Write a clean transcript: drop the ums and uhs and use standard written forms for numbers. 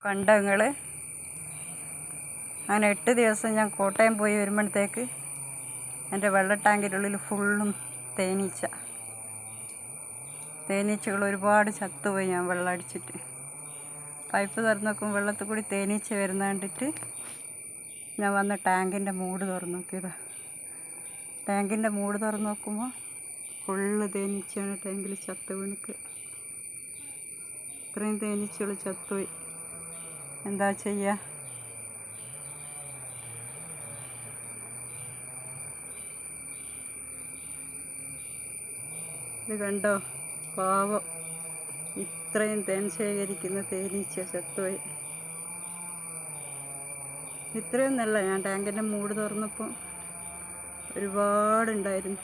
കണ്ടോ നിങ്ങൾ? അങ്ങനെ 8 ദിവസം ഞാൻ കോട്ടയം പോയി വരുമ്പോഴത്തേക്ക് എൻ്റെ വെള്ള ടാങ്കിൻ്റെ ഉള്ളിൽ ഫുള്ളും തേനീച്ചകൾ ഒരുപാട് ചത്തുപോയി. ഞാൻ വെള്ളം അടിച്ചിട്ട് പൈപ്പ് തുറന്ന് നോക്കുമ്പോൾ വെള്ളത്തിൽ കൂടി തേനീച്ച വരുന്ന കണ്ടിട്ട് ഞാൻ വന്ന് ടാങ്കിൻ്റെ മൂട് തുറന്ന് നോക്കിയതാണ്. ടാങ്കിൻ്റെ മൂട് തുറന്ന് നോക്കുമ്പോൾ ഫുള്ള് തേനീച്ചയാണ് ടാങ്കിൽ ചത്ത് വീണിക്ക്. ഇത്രയും തേനീച്ചകൾ ചത്തുപോയി. എന്താ ചെയ്യുക? ഇത് കണ്ടോ, പാവം, ഇത്രയും തേൻ ശേഖരിക്കുന്ന തേനീച്ച ചത്തുപോയി. ഇത്രയൊന്നല്ല, ഞാൻ ടാങ്കിൻ്റെ മൂട് തുറന്നപ്പോൾ ഒരുപാടുണ്ടായിരുന്നു.